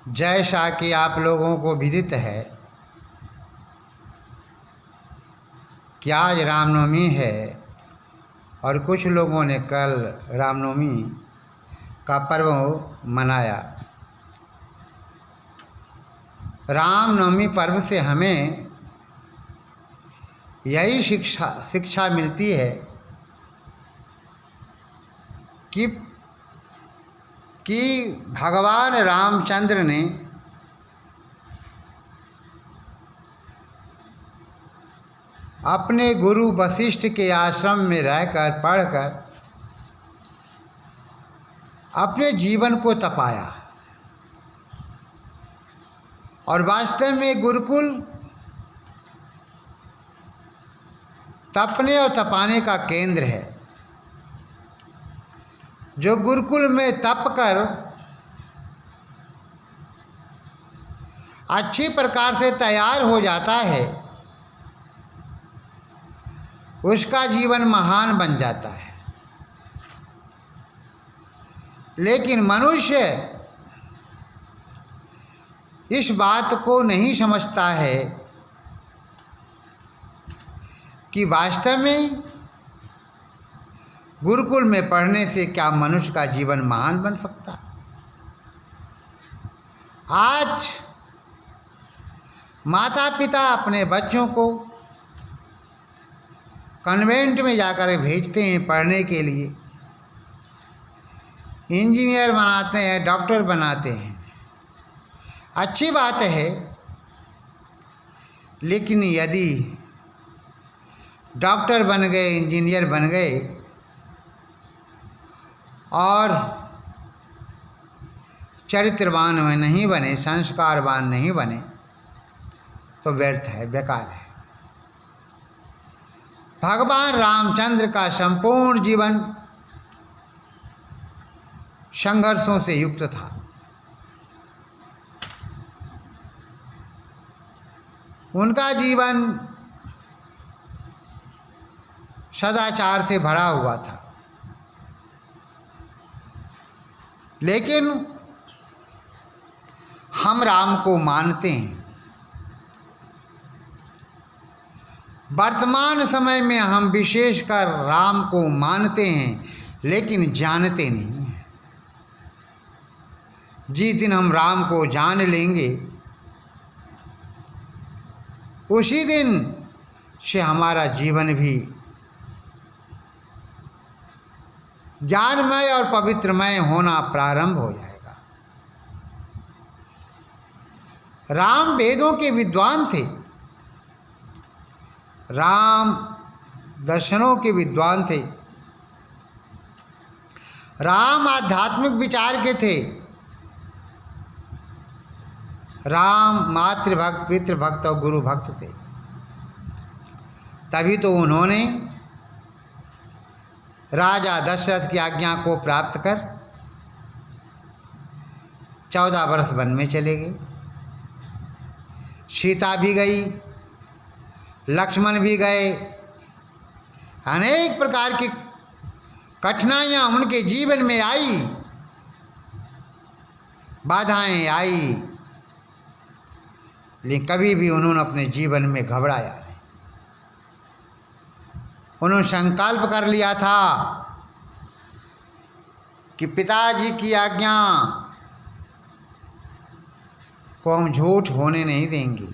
जैसा कि आप लोगों को विदित है कि आज रामनवमी है और कुछ लोगों ने कल रामनवमी का पर्व मनाया। रामनवमी पर्व से हमें यही शिक्षा मिलती है कि भगवान रामचंद्र ने अपने गुरु वशिष्ठ के आश्रम में रहकर पढ़कर अपने जीवन को तपाया और वास्तव में गुरुकुल तपने और तपाने का केंद्र है। जो गुरुकुल में तप कर अच्छी प्रकार से तैयार हो जाता है उसका जीवन महान बन जाता है। लेकिन मनुष्य इस बात को नहीं समझता है कि वास्तव में गुरुकुल में पढ़ने से क्या मनुष्य का जीवन महान बन सकता। आज माता पिता अपने बच्चों को कन्वेंट में जाकर भेजते हैं पढ़ने के लिए, इंजीनियर बनाते हैं, डॉक्टर बनाते हैं। अच्छी बात है, लेकिन यदि डॉक्टर बन गए, इंजीनियर बन गए और चरित्रवान में नहीं बने, संस्कारवान नहीं बने, तो व्यर्थ है, बेकार है। भगवान रामचंद्र का संपूर्ण जीवन संघर्षों से युक्त था। उनका जीवन सदाचार से भरा हुआ था। लेकिन हम राम को मानते हैं। वर्तमान समय में हम विशेषकर राम को मानते हैं, लेकिन जानते नहीं हैं। जिस दिन हम राम को जान लेंगे उसी दिन से हमारा जीवन भी ज्ञानमय और पवित्रमय होना प्रारंभ हो जाएगा। राम वेदों के विद्वान थे, राम दर्शनों के विद्वान थे, राम आध्यात्मिक विचार के थे, राम मातृभक्त, पितृभक्त और गुरु भक्त थे। तभी तो उन्होंने राजा दशरथ की आज्ञा को प्राप्त कर 14 वर्ष वन में चले गए। सीता भी गई, लक्ष्मण भी गए। अनेक प्रकार की कठिनाइयाँ उनके जीवन में आई, बाधाएं आई, लेकिन कभी भी उन्होंने अपने जीवन में घबराया नहीं। उन्होंने संकल्प कर लिया था कि पिताजी की आज्ञा को हम झूठ होने नहीं देंगे।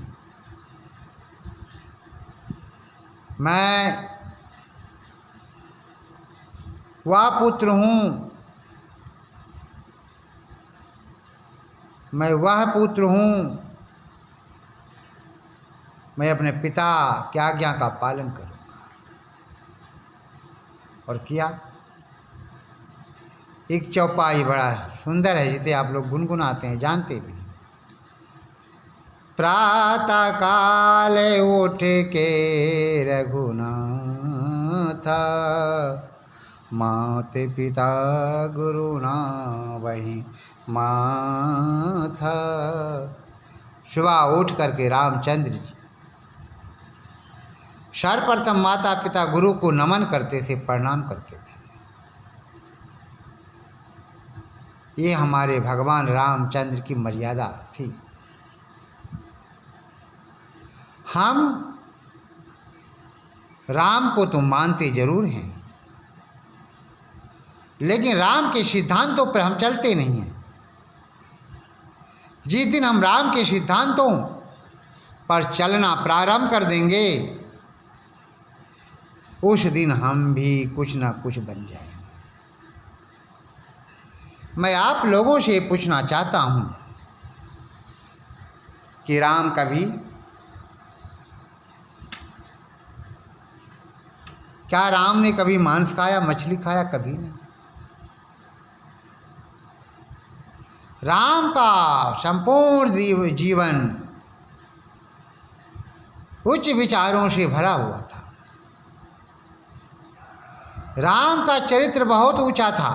मैं वह पुत्र हूँ, मैं वह पुत्र हूँ, मैं अपने पिता की आज्ञा का पालन करूँगा। और किया। एक चौपाई बड़ा सुंदर है, जिसे आप लोग गुनगुनाते हैं, जानते भी। प्रातः काल उठ के रघुनाथ, मात पिता गुरु ना वही माथा। सुबह उठ करके रामचंद्र जी सर्वप्रथम माता पिता गुरु को नमन करते थे, प्रणाम करते थे। ये हमारे भगवान रामचंद्र की मर्यादा थी। हम राम को तो मानते जरूर हैं, लेकिन राम के सिद्धांतों पर हम चलते नहीं हैं। जिस दिन हम राम के सिद्धांतों पर चलना प्रारंभ कर देंगे, उस दिन हम भी कुछ ना कुछ बन जाएंगे। मैं आप लोगों से पूछना चाहता हूं कि राम कभी, क्या राम ने कभी मांस खाया, मछली खाया? कभी नहीं। राम का संपूर्ण जीवन उच्च विचारों से भरा हुआ था। राम का चरित्र बहुत ऊंचा था।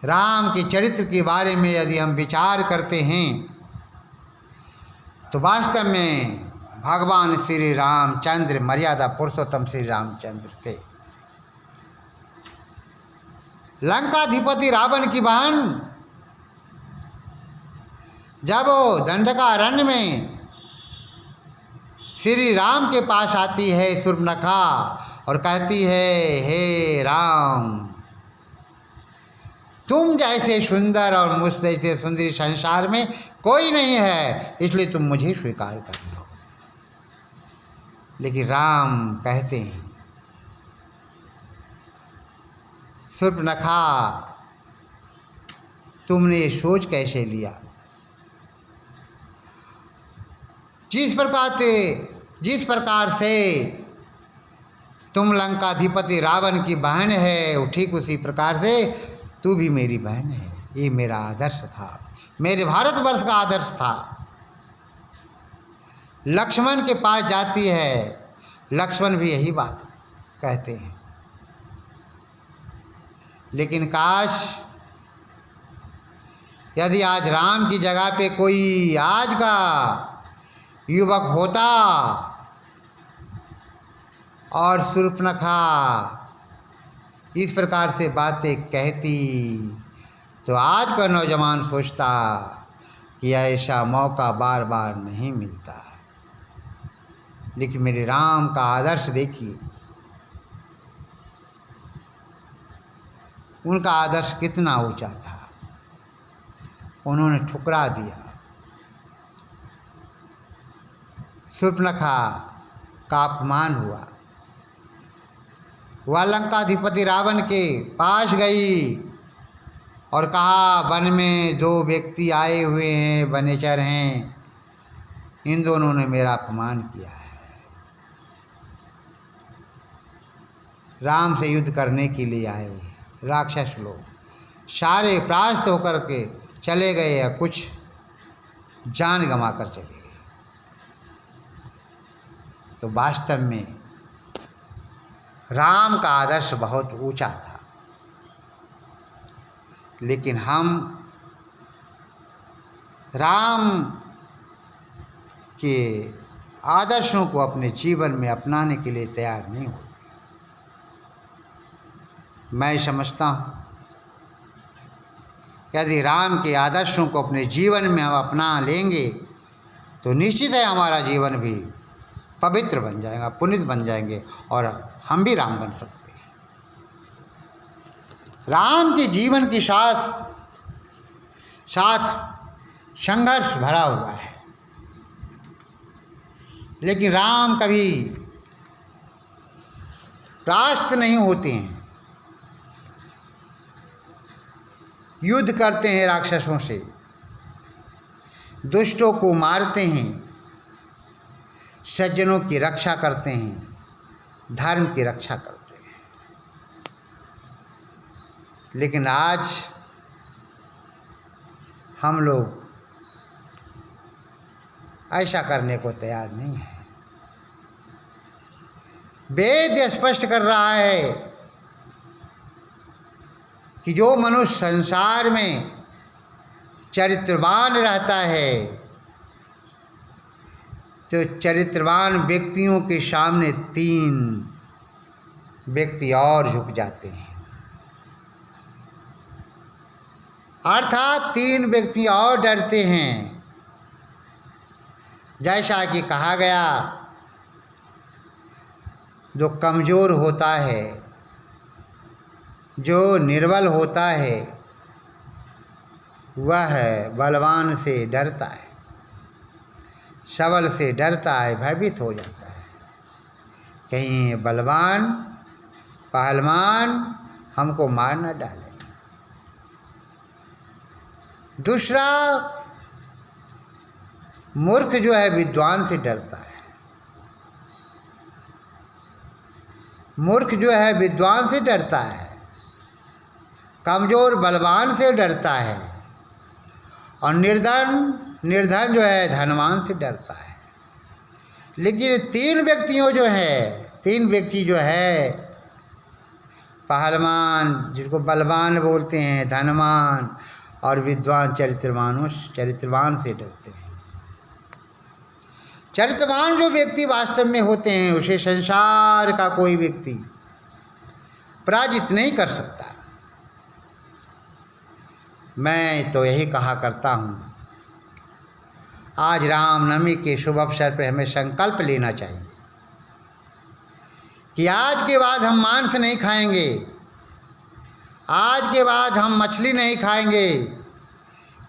राम के चरित्र के बारे में यदि हम विचार करते हैं तो वास्तव में भगवान श्री रामचंद्र मर्यादा पुरुषोत्तम श्री रामचंद्र थे। लंकाधिपति रावण की बहन जब वो दंडकारण्य में श्री राम के पास आती है शूर्पणखा और कहती है, हे राम, तुम जैसे सुंदर और मुझ जैसे सुंदरी संसार में कोई नहीं है, इसलिए तुम मुझे स्वीकार कर लो। लेकिन राम कहते हैं, शूर्पणखा, तुमने ये सोच कैसे लिया? जिस प्रकार से तुम लंकाधिपति रावण की बहन है, ठीक उसी प्रकार से तू भी मेरी बहन है। ये मेरा आदर्श था, मेरे भारतवर्ष का आदर्श था। लक्ष्मण के पास जाती है, लक्ष्मण भी यही बात कहते हैं। लेकिन काश यदि आज राम की जगह पे कोई आज का युवक होता और शूर्पणखा इस प्रकार से बातें कहती, तो आज का नौजवान सोचता कि ऐसा मौका बार बार नहीं मिलता। लेकिन मेरे राम का आदर्श देखिए, उनका आदर्श कितना ऊंचा था। उन्होंने ठुकरा दिया। शूर्पणखा का अपमान हुआ। वह लंकाधिपति रावण के पास गई और कहा, वन में दो व्यक्ति आए हुए हैं, वनेचर हैं, इन दोनों ने मेरा अपमान किया है। राम से युद्ध करने के लिए आए राक्षस लोग, सारे परास्त होकर के चले गए या कुछ जान गंवा कर चले गए। तो वास्तव में राम का आदर्श बहुत ऊंचा था। लेकिन हम राम के आदर्शों को अपने जीवन में अपनाने के लिए तैयार नहीं होते। मैं समझता हूँ यदि राम के आदर्शों को अपने जीवन में हम अपना लेंगे तो निश्चित है हमारा जीवन भी पवित्र बन जाएगा, पुनीत बन जाएंगे और हम भी राम बन सकते हैं। राम के जीवन के साथ संघर्ष भरा हुआ है, लेकिन राम कभी परास्त नहीं होते हैं। युद्ध करते हैं राक्षसों से, दुष्टों को मारते हैं, सज्जनों की रक्षा करते हैं, धर्म की रक्षा करते हैं। लेकिन आज हम लोग ऐसा करने को तैयार नहीं है। वेद स्पष्ट कर रहा है कि जो मनुष्य संसार में चरित्रवान रहता है तो चरित्रवान व्यक्तियों के सामने 3 व्यक्ति और झुक जाते हैं। अर्थात 3 व्यक्ति और डरते हैं। जैसा कि कहा गया, जो कमज़ोर होता है, जो निर्बल होता है, वह बलवान से डरता है, सबल से डरता है, भयभीत हो जाता है। कहीं बलवान पहलवान हमको मार न डाले। दूसरा, मूर्ख जो है विद्वान से डरता है। मूर्ख जो है विद्वान से डरता है, कमज़ोर बलवान से डरता है, और निर्धन जो है धनवान से डरता है। लेकिन 3 व्यक्ति जो है पहलवान, जिसको बलवान बोलते हैं, धनवान और विद्वान, चरित्रवान से डरते हैं। चरित्रवान जो व्यक्ति वास्तव में होते हैं, उसे संसार का कोई व्यक्ति पराजित नहीं कर सकता। मैं तो यही कहा करता हूँ, आज रामनवमी के शुभ अवसर पर हमें संकल्प लेना चाहिए कि आज के बाद हम मांस नहीं खाएंगे, आज के बाद हम मछली नहीं खाएंगे,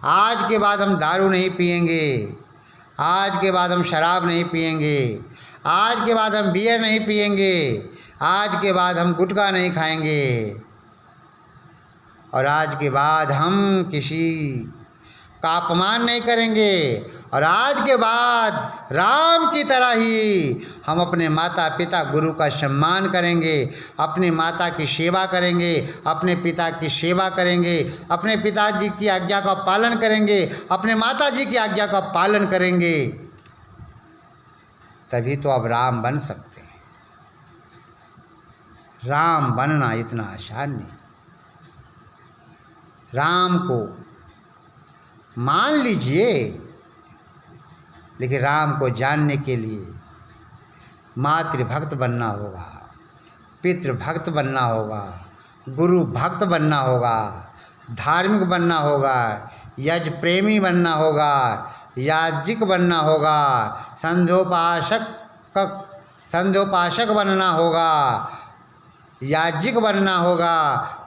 आज के बाद हम दारू नहीं पिएंगे, आज के बाद हम शराब नहीं पिएंगे, आज के बाद हम बियर नहीं पिएंगे, आज के बाद हम गुटखा नहीं खाएंगे, और आज के बाद हम किसी का अपमान नहीं करेंगे, और आज के बाद राम की तरह ही हम अपने माता पिता गुरु का सम्मान करेंगे, अपने माता की सेवा करेंगे, अपने पिता की सेवा करेंगे, अपने पिताजी की आज्ञा का पालन करेंगे, अपने माता जी की आज्ञा का पालन करेंगे। तभी तो अब राम बन सकते हैं। राम बनना इतना आसान नहीं। राम को मान लीजिए, लेकिन राम को जानने के लिए मातृभक्त बनना होगा, पितृभक्त बनना होगा, गुरु भक्त बनना होगा, धार्मिक बनना होगा, यज प्रेमी बनना होगा, याज्ञिक बनना होगा, संध्योपासक बनना होगा, याज्ञिक बनना होगा,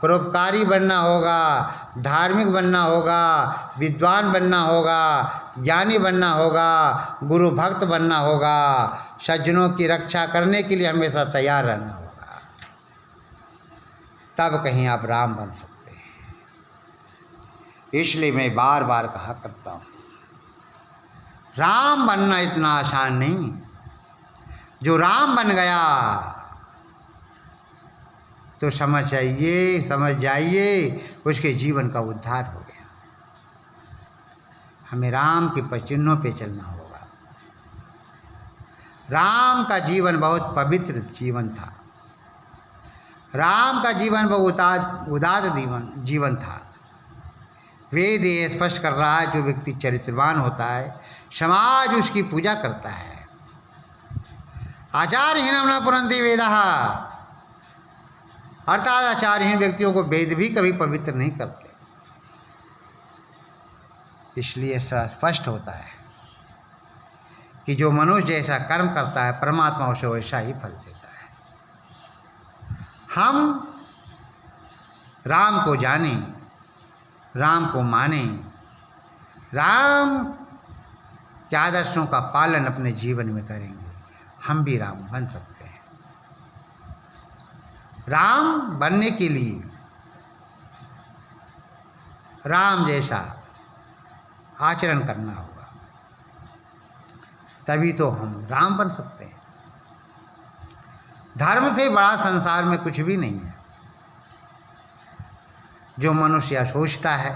परोपकारी बनना होगा, धार्मिक बनना होगा, विद्वान बनना होगा, ज्ञानी बनना होगा, गुरु भक्त बनना होगा, सज्जनों की रक्षा करने के लिए हमेशा तैयार रहना होगा। तब कहीं आप राम बन सकते हैं। इसलिए मैं बार बार कहा करता हूँ, राम बनना इतना आसान नहीं। जो राम बन गया तो समझ जाइए उसके जीवन का उद्धार हो गया। हमें राम के पचिन्हों पे चलना होगा। राम का जीवन बहुत पवित्र जीवन था। राम का जीवन बहुत उदात्त जीवन था। वेद ये स्पष्ट कर रहा है, जो व्यक्ति चरित्रवान होता है समाज उसकी पूजा करता है। आचारहीनम न पुनन्ति वेदः, अर्थात आचारहीन व्यक्तियों को वेद भी कभी पवित्र नहीं करते। इसलिए स्पष्ट होता है कि जो मनुष्य जैसा कर्म करता है परमात्मा उसे वैसा ही फल देता है। हम राम को जानें, राम को मानें, राम के आदर्शों का पालन अपने जीवन में करेंगे, हम भी राम बन सकते हैं। राम बनने के लिए राम जैसा आचरण करना होगा, तभी तो हम राम बन सकते हैं। धर्म से बड़ा संसार में कुछ भी नहीं है। जो मनुष्य सोचता है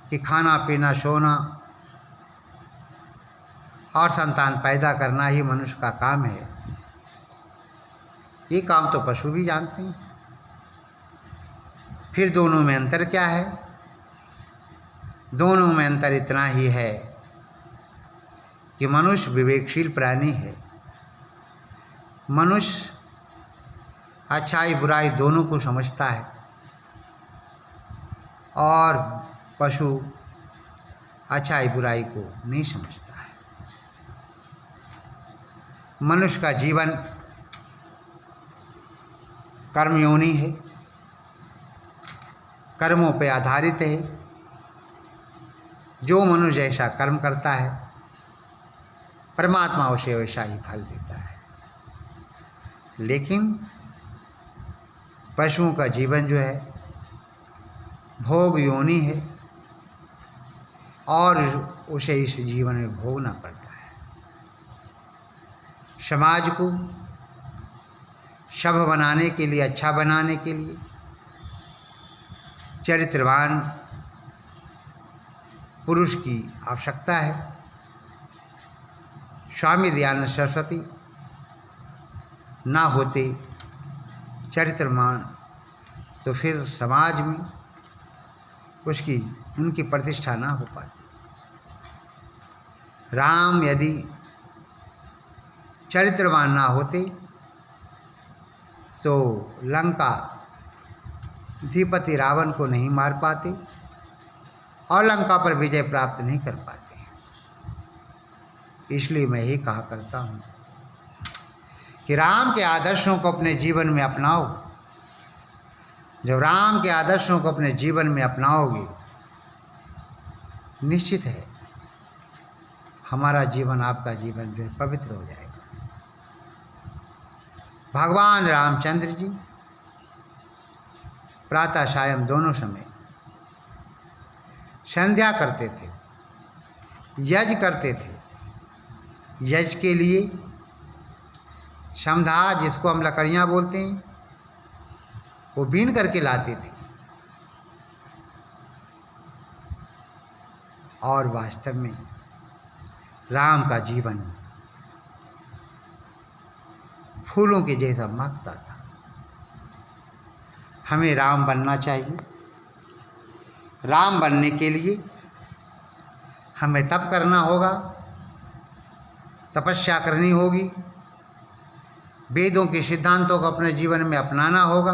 कि खाना पीना सोना और संतान पैदा करना ही मनुष्य का काम है, ये काम तो पशु भी जानते हैं। फिर दोनों में अंतर क्या है? दोनों में अंतर इतना ही है कि मनुष्य विवेकशील प्राणी है। मनुष्य अच्छाई बुराई दोनों को समझता है। और पशु अच्छाई बुराई को नहीं समझता है। मनुष्य का जीवन कर्मयोनि है, कर्मों पे आधारित है। जो मनुष्य ऐसा कर्म करता है परमात्मा उसे वैसा ही फल देता है। लेकिन पशुओं का जीवन जो है भोग योनि है और उसे इस जीवन में भोगना पड़ता है। समाज को सभ्य बनाने के लिए, अच्छा बनाने के लिए चरित्रवान पुरुष की आवश्यकता है। स्वामी दयानंद सरस्वती ना होते चरित्रवान तो फिर समाज में उनकी प्रतिष्ठा ना हो पाती। राम यदि चरित्रवान ना होते तो लंका अधिपति रावण को नहीं मार पाते और लंका पर विजय प्राप्त नहीं कर पाते। इसलिए मैं यही कहा करता हूँ कि राम के आदर्शों को अपने जीवन में अपनाओ। जब राम के आदर्शों को अपने जीवन में अपनाओगे, निश्चित है हमारा जीवन, आपका जीवन जो है पवित्र हो जाएगा। भगवान रामचंद्र जी प्रातः सायं दोनों समय संध्या करते थे, यज्ञ करते थे। यज्ञ के लिए समधा, जिसको हम लकड़ियाँ बोलते हैं, वो बीन करके लाते थे। और वास्तव में राम का जीवन फूलों के जैसा महकता था। हमें राम बनना चाहिए। राम बनने के लिए हमें तप करना होगा, तपस्या करनी होगी, वेदों के सिद्धांतों को अपने जीवन में अपनाना होगा।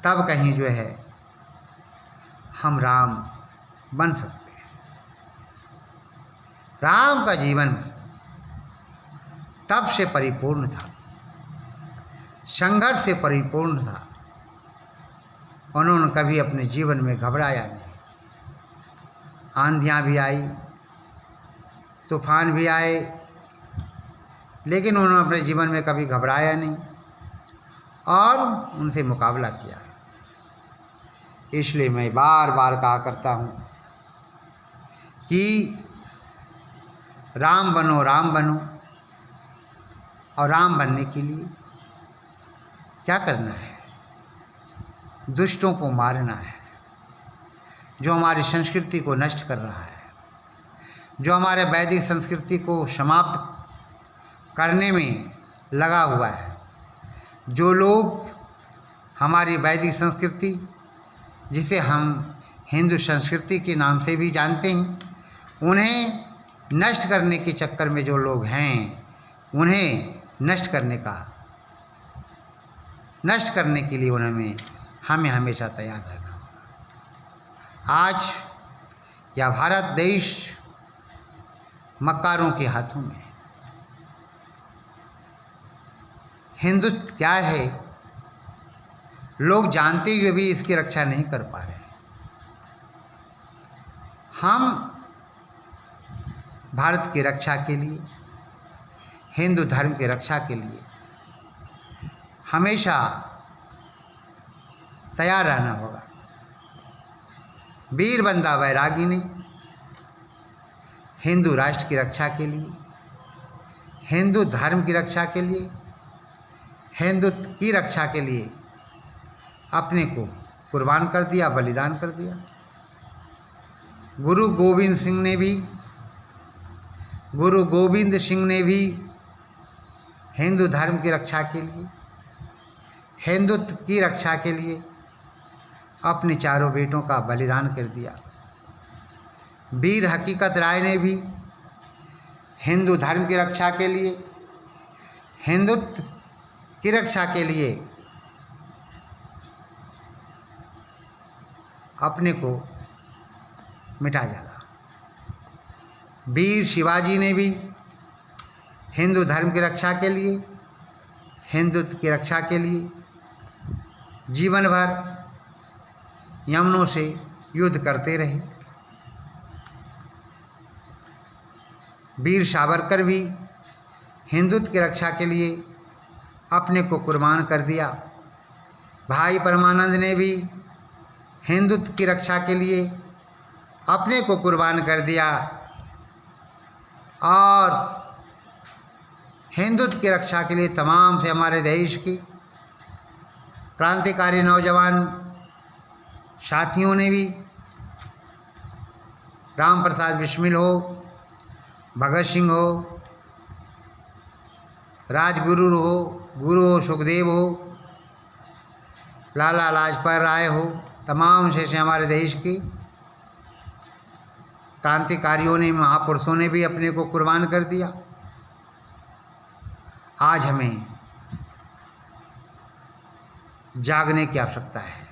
तब कहीं जो है हम राम बन सकते हैं। राम का जीवन तप से परिपूर्ण था, संघर्ष से परिपूर्ण था। उन्होंने कभी अपने जीवन में घबराया नहीं। आंधियाँ भी आई, तूफान भी आए, लेकिन उन्होंने अपने जीवन में कभी घबराया नहीं और उनसे मुकाबला किया। इसलिए मैं बार बार कहा करता हूँ कि राम बनो, राम बनो। और राम बनने के लिए क्या करना है? दुष्टों को मारना है, जो हमारी संस्कृति को नष्ट कर रहा है, जो हमारे वैदिक संस्कृति को समाप्त करने में लगा हुआ है। जो लोग हमारी वैदिक संस्कृति, जिसे हम हिंदू संस्कृति के नाम से भी जानते हैं, उन्हें नष्ट करने के चक्कर में जो लोग हैं, उन्हें नष्ट करने के लिए हमें हमेशा तैयार रहना होगा। आज यह भारत देश मक्कारों के हाथों में है। हिंदुत्व क्या है, लोग जानते हुए भी इसकी रक्षा नहीं कर पा रहे। हम भारत की रक्षा के लिए, हिंदू धर्म की रक्षा के लिए हमेशा तैयार रहना होगा। वीर बंदा बैरागी ने हिंदू राष्ट्र की रक्षा के लिए, हिंदू धर्म की रक्षा के लिए, हिंदुत्व की रक्षा के लिए अपने को कुर्बान कर दिया, बलिदान कर दिया। गुरु गोविंद सिंह ने भी हिंदू धर्म की रक्षा के लिए, हिंदुत्व की रक्षा के लिए अपने चारों बेटों का बलिदान कर दिया। वीर हकीकत राय ने भी हिंदू धर्म की रक्षा के लिए, हिंदुत्व की रक्षा के लिए अपने को मिटा डाला। वीर शिवाजी ने भी हिंदू धर्म की रक्षा के लिए, हिंदुत्व की रक्षा के लिए जीवन भर यमनों से युद्ध करते रहे। वीर सावरकर भी हिंदुत्व की रक्षा के लिए अपने को कुर्बान कर दिया। भाई परमानंद ने भी हिंदुत्व की रक्षा के लिए अपने को कुर्बान कर दिया और हिंदुत्व की रक्षा के लिए तमाम से हमारे देश की क्रांतिकारी नौजवान साथियों ने भी, राम प्रसाद बिस्मिल हो, भगत सिंह हो, राजगुरु हो, गुरु हो सुखदेव हो, लाला लाजपत राय हो, तमाम से हमारे देश की क्रांतिकारियों ने, महापुरुषों ने भी अपने को कुर्बान कर दिया। आज हमें जागने की आवश्यकता है,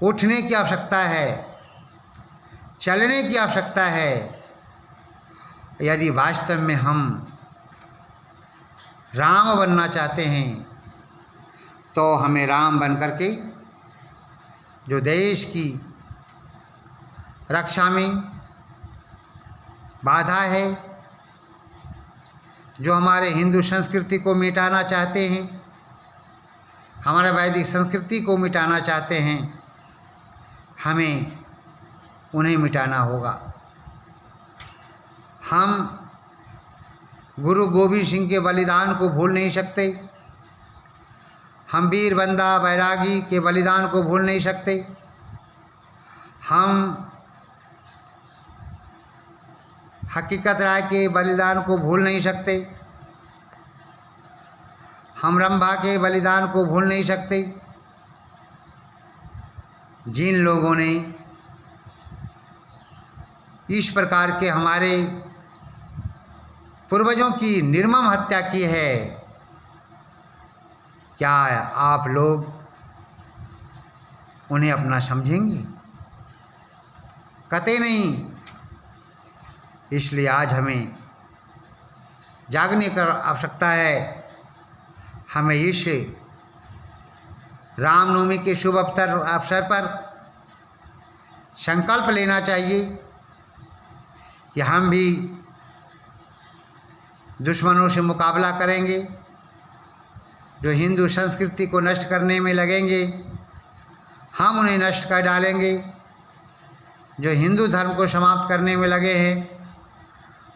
उठने की आवश्यकता है, चलने की आवश्यकता है। यदि वास्तव में हम राम बनना चाहते हैं तो हमें राम बन करके जो देश की रक्षा में बाधा है, जो हमारे हिंदू संस्कृति को मिटाना चाहते हैं, हमारे वैदिक संस्कृति को मिटाना चाहते हैं, हमें उन्हें मिटाना होगा। हम गुरु गोविंद सिंह के बलिदान को भूल नहीं सकते, हम वीर बंदा बैरागी के बलिदान को भूल नहीं सकते, हम हकीकत राय के बलिदान को भूल नहीं सकते, हम रंभा के बलिदान को भूल नहीं सकते। जिन लोगों ने इस प्रकार के हमारे पूर्वजों की निर्मम हत्या की है, क्या आप लोग उन्हें अपना समझेंगे? कतई नहीं। इसलिए आज हमें जागने की आवश्यकता है। हमें इस रामनवमी के शुभ अवसर पर संकल्प लेना चाहिए कि हम भी दुश्मनों से मुकाबला करेंगे, जो हिंदू संस्कृति को नष्ट करने में लगेंगे हम उन्हें नष्ट कर डालेंगे, जो हिंदू धर्म को समाप्त करने में लगे हैं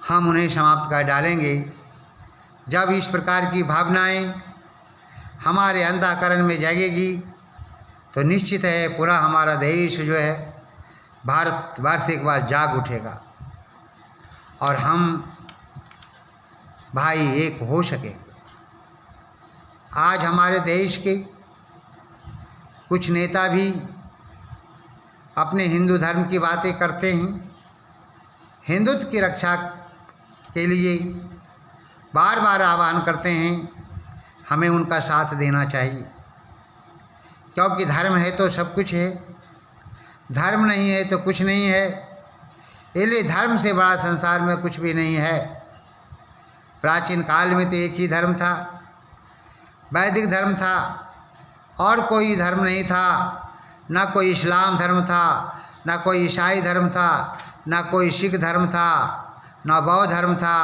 हम उन्हें समाप्त कर डालेंगे। जब इस प्रकार की भावनाएं हमारे अंतःकरण में जागेगी तो निश्चित है पूरा हमारा देश जो है भारतवर्ष एक बार जाग उठेगा और हम भाई एक हो सके। आज हमारे देश के कुछ नेता भी अपने हिंदू धर्म की बातें करते हैं, हिंदुत्व की रक्षा के लिए बार बार आह्वान करते हैं, हमें उनका साथ देना चाहिए। क्योंकि धर्म है तो सब कुछ है, धर्म नहीं है तो कुछ नहीं है। इसलिए धर्म से बड़ा संसार में कुछ भी नहीं है। प्राचीन काल में तो एक ही धर्म था, वैदिक धर्म था, और कोई धर्म नहीं था। ना कोई इस्लाम धर्म था, ना कोई ईसाई धर्म था, ना कोई सिख धर्म था, ना बौद्ध धर्म था,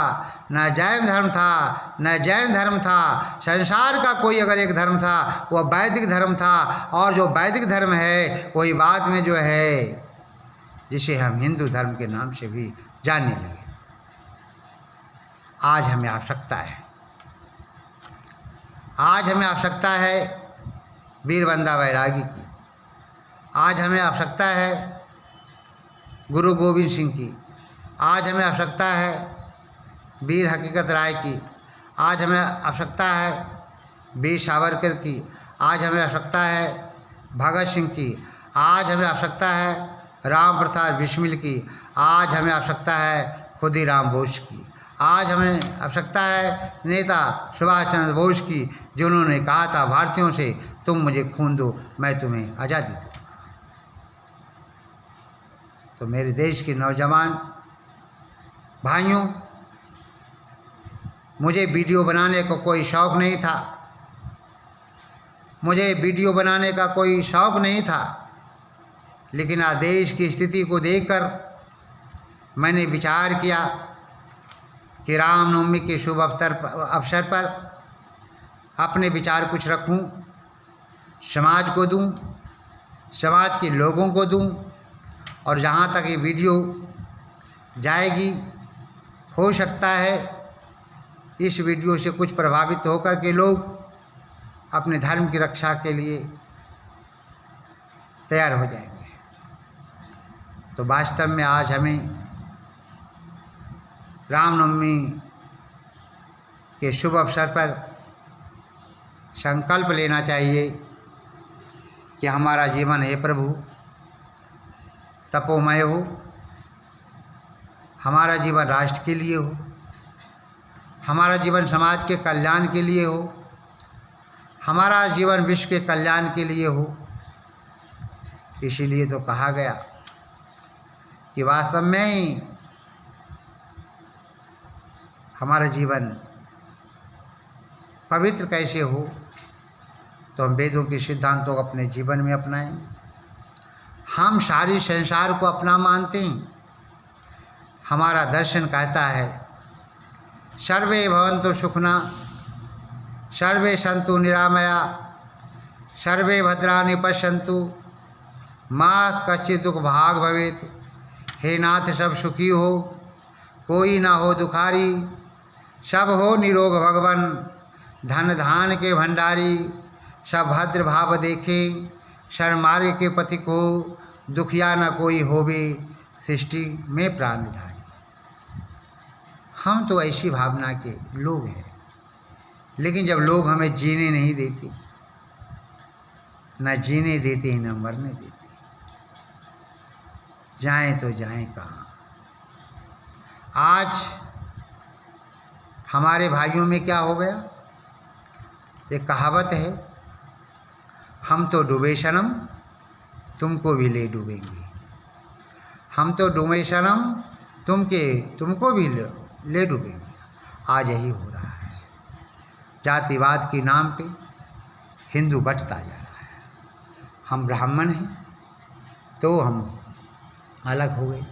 ना जैन धर्म था, ना जैन धर्म था। संसार का कोई अगर एक धर्म था वह वैदिक धर्म था, और जो वैदिक धर्म है वही बाद में जो है जिसे हम हिंदू धर्म के नाम से भी जानने लगे। आज हमें आवश्यकता है, आज हमें आवश्यकता है वीर बंदा बैरागी की, आज हमें आवश्यकता है गुरु गोविंद सिंह की, आज हमें आवश्यकता है वीर हकीकत राय की, आज हमें आवश्यकता है वीर सावरकर की, आज हमें आवश्यकता है भगत सिंह की, आज हमें आवश्यकता है राम प्रसाद बिस्मिल की, आज हमें आवश्यकता है खुदीराम बोस की, आज हमें आवश्यकता है नेता सुभाष चंद्र बोस की, जिन्होंने कहा था भारतीयों से तुम मुझे खून दो मैं तुम्हें आज़ादी दूँ। तो मेरे देश के नौजवान भाइयों, मुझे वीडियो बनाने का कोई शौक़ नहीं था, मुझे वीडियो बनाने का कोई शौक़ नहीं था, लेकिन आज देश की स्थिति को देखकर मैंने विचार किया कि रामनवमी के शुभ अवसर पर अपने विचार कुछ रखूं, समाज को दूं, समाज के लोगों को दूं, और जहां तक ये वीडियो जाएगी, हो सकता है इस वीडियो से कुछ प्रभावित होकर के लोग अपने धर्म की रक्षा के लिए तैयार हो जाएंगे। तो वास्तव में आज हमें रामनवमी के शुभ अवसर पर संकल्प लेना चाहिए कि हमारा जीवन हे प्रभु तपोमय हो, हमारा जीवन राष्ट्र के लिए हो, हमारा जीवन समाज के कल्याण के लिए हो, हमारा जीवन विश्व के कल्याण के लिए हो। इसीलिए तो कहा गया कि वास्तव में हमारा जीवन पवित्र कैसे हो, तो हम वेदों के सिद्धांतों को अपने जीवन में अपनाएंगे। हम सारी संसार को अपना मानते हैं। हमारा दर्शन कहता है सर्वे भवन्तु सुखिनः, सर्वे सन्तु निरामया, सर्वे भद्राणि पश्यन्तु, माँ कश्चित् दुख भाग भवेत्। हे नाथ सब सुखी हो, कोई ना हो दुखारी, सब हो निरोग भगवन, धन धान के भंडारी, सब भद्र भाव देखे, शर्मार्ग के पथिक हो, दुखिया न कोई होवे, सृष्टि में प्राणधारी। हम तो ऐसी भावना के लोग हैं, लेकिन जब लोग हमें जीने नहीं देते, न जीने देते न मरने देते, जाएं तो जाएं कहाँ। आज हमारे भाइयों में क्या हो गया, एक कहावत है, हम तो डूबे सनम तुमको भी ले डूबेंगे, हम तो डूबे सनम तुमको भी ले डूबेंगे। आज यही हो रहा है। जातिवाद के नाम पे हिंदू बंटता जा रहा है। हम ब्राह्मण हैं तो हम अलग हो गए,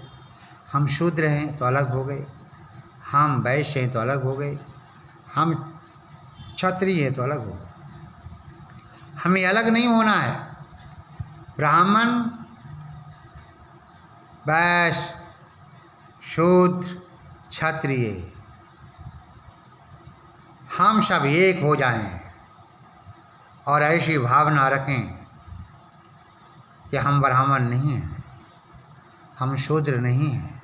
हम शूद्र हैं तो अलग हो गए, हम वैश्य हैं तो अलग हो गए, हम क्षत्रिय हैं तो अलग हो गए। हमें अलग नहीं होना है। ब्राह्मण, वैश्य, शूद्र, क्षत्रिय, हम सब एक हो जाएं और ऐसी भावना रखें कि हम ब्राह्मण नहीं हैं, हम शूद्र नहीं हैं,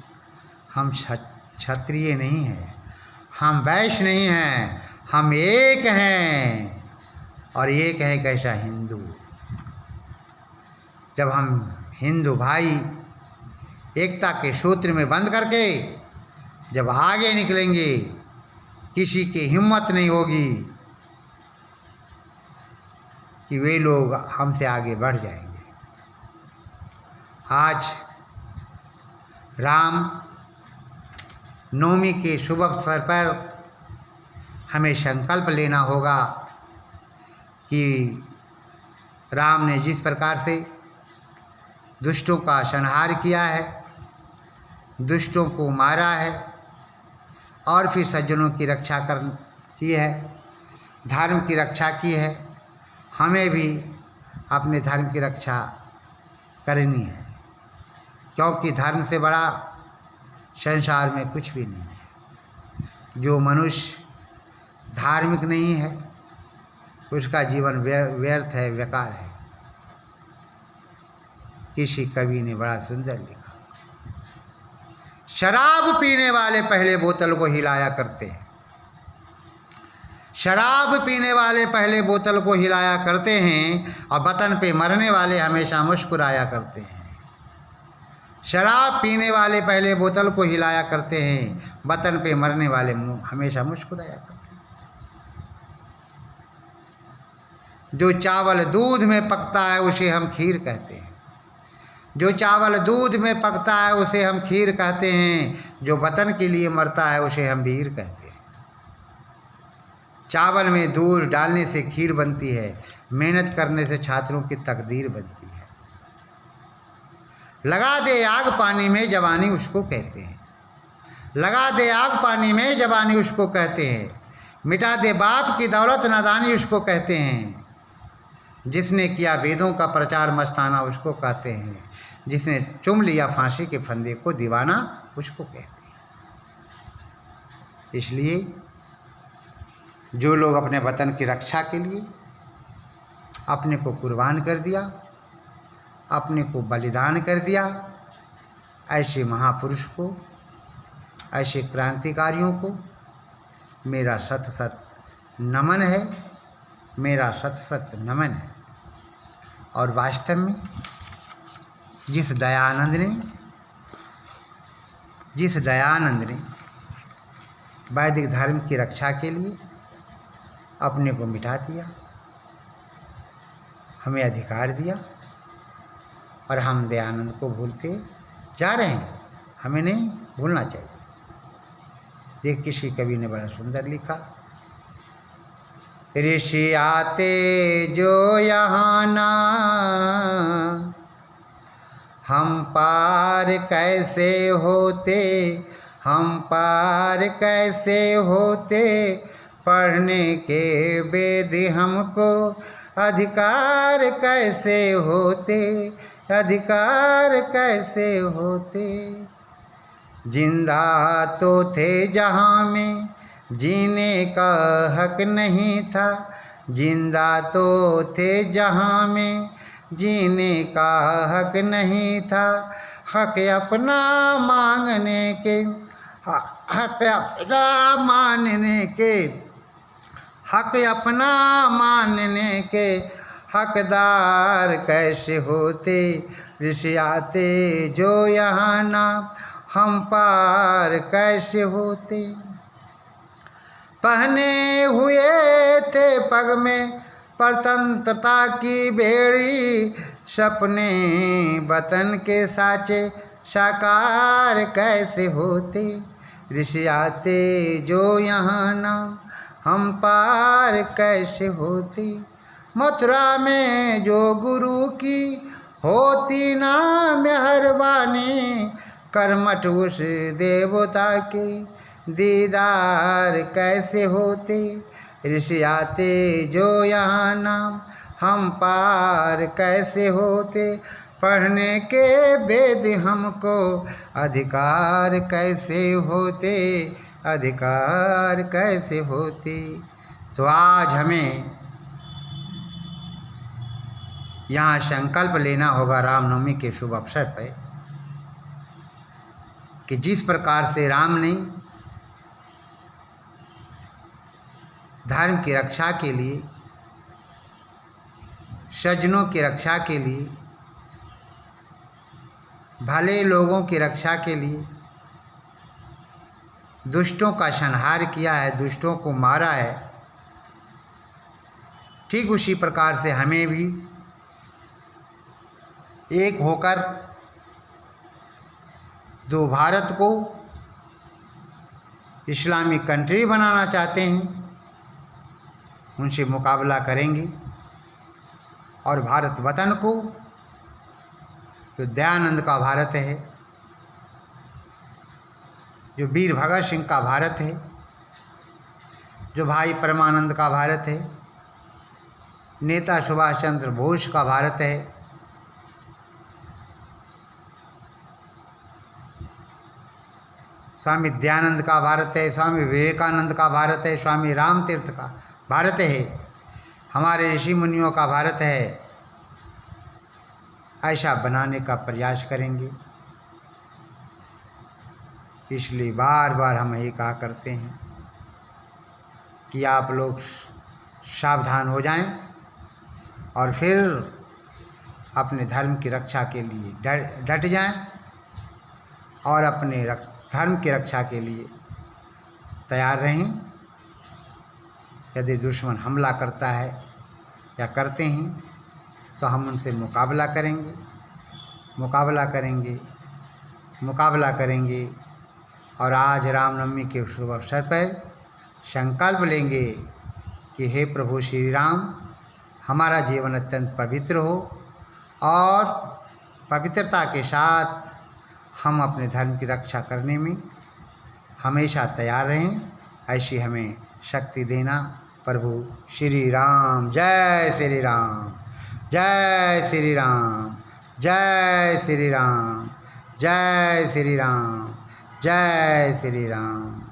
हम क्षत्रिय नहीं हैं, हम वैश्य नहीं हैं, हम एक हैं। और एक है कैसा हिंदू। जब हम हिंदू भाई एकता के सूत्र में बंध करके जब आगे निकलेंगे, किसी की हिम्मत नहीं होगी कि वे लोग हमसे आगे बढ़ जाएंगे। आज राम नवमी के शुभ अवसर पर हमें संकल्प लेना होगा कि राम ने जिस प्रकार से दुष्टों का संहार किया है, दुष्टों को मारा है और फिर सज्जनों की रक्षा की है, धर्म की रक्षा की है, हमें भी अपने धर्म की रक्षा करनी है, क्योंकि धर्म से बड़ा संसार में कुछ भी नहीं है। जो मनुष्य धार्मिक नहीं है उसका जीवन व्यर्थ है, बेकार है। किसी कवि ने बड़ा सुंदर लिखा, शराब पीने वाले पहले बोतल को हिलाया करते हैं, शराब पीने वाले पहले बोतल को हिलाया करते हैं और वतन पे मरने वाले हमेशा मुस्कुराया करते हैं। शराब पीने वाले पहले बोतल को हिलाया करते हैं, वतन पे मरने वाले हमेशा मुस्कुराया करते हैं। जो चावल दूध में पकता है उसे हम खीर कहते हैं, जो चावल दूध में पकता है उसे हम खीर कहते हैं, जो वतन के लिए मरता है उसे हम वीर कहते हैं। चावल में दूध डालने से खीर बनती है, मेहनत करने से छात्रों की तकदीर बनती है। लगा दे आग पानी में जवानी उसको कहते हैं, लगा दे आग पानी में जवानी उसको कहते हैं। मिटा दे बाप की दौलत नादानी उसको कहते हैं। जिसने किया वेदों का प्रचार मस्ताना उसको कहते हैं। जिसने चुम लिया फांसी के फंदे को दीवाना उसको कहते हैं। इसलिए जो लोग अपने वतन की रक्षा के लिए अपने को कुर्बान कर दिया, अपने को बलिदान कर दिया, ऐसे महापुरुष को, ऐसे क्रांतिकारियों को मेरा शत शत नमन है, मेरा शत शत नमन है। और वास्तव में जिस दयानंद ने वैदिक धर्म की रक्षा के लिए अपने को मिटा दिया, हमें अधिकार दिया, और हम दयानंद को भूलते जा रहे हैं। हमें नहीं भूलना चाहिए। देख, किसी कवि ने बड़ा सुंदर लिखा, ऋषि आते जो यहाँ ना, हम पार कैसे होते, हम पार कैसे होते, पढ़ने के वेद हमको अधिकार कैसे होते, अधिकार कैसे होते। जिंदा तो थे जहाँ में जीने का हक नहीं था, जिंदा तो थे जहाँ में जीने का हक नहीं था। हक अपना मांगने के, हक अपना मानने के, हक अपना मानने के हकदार कैसे होते। ऋषि आते जो यहाँ ना, हम पार कैसे होते। पहने हुए थे पग में स्वतंत्रता की बेड़ी, सपने वतन के साचे साकार कैसे होते। ऋषि आते जो यहाँ ना, हम पार कैसे होते। मथुरा में जो गुरु की होती ना मेहरबानी, कर्मठ उस देवता के दीदार कैसे होते। ऋषि आते जो यहाँ नाम, हम पार कैसे होते। पढ़ने के वेद हमको अधिकार कैसे होते, अधिकार कैसे होते। तो आज हमें यहाँ संकल्प लेना होगा रामनवमी के शुभ अवसर पर कि जिस प्रकार से राम ने धर्म की रक्षा के लिए, सज्जनों की रक्षा के लिए, भले लोगों की रक्षा के लिए दुष्टों का संहार किया है, दुष्टों को मारा है, ठीक उसी प्रकार से हमें भी एक होकर दो भारत को इस्लामिक कंट्री बनाना चाहते हैं, उनसे मुकाबला करेंगे। और भारत वतन को, जो दयानंद का भारत है, जो वीर भगत सिंह का भारत है, जो भाई परमानंद का भारत है, नेता सुभाष चंद्र बोस का भारत है, स्वामी दयानंद का भारत है, स्वामी विवेकानंद का भारत है, स्वामी रामतीर्थ का भारत है, हमारे ऋषि मुनियों का भारत है, ऐसा बनाने का प्रयास करेंगे। इसलिए बार बार हम यही कहा करते हैं कि आप लोग सावधान हो जाएं और फिर अपने धर्म की रक्षा के लिए डट जाएं और अपने धर्म की रक्षा के लिए तैयार रहें। यदि दुश्मन हमला करता है या करते हैं तो हम उनसे मुकाबला करेंगे, मुकाबला करेंगे। और आज रामनवमी के शुभ अवसर पर संकल्प लेंगे कि हे प्रभु श्री राम, हमारा जीवन अत्यंत पवित्र हो और पवित्रता के साथ हम अपने धर्म की रक्षा करने में हमेशा तैयार रहें। ऐसी हमें शक्ति देना प्रभु श्री राम। जय श्री राम, जय श्री राम, जय श्री राम, जय श्री राम, जय श्री राम।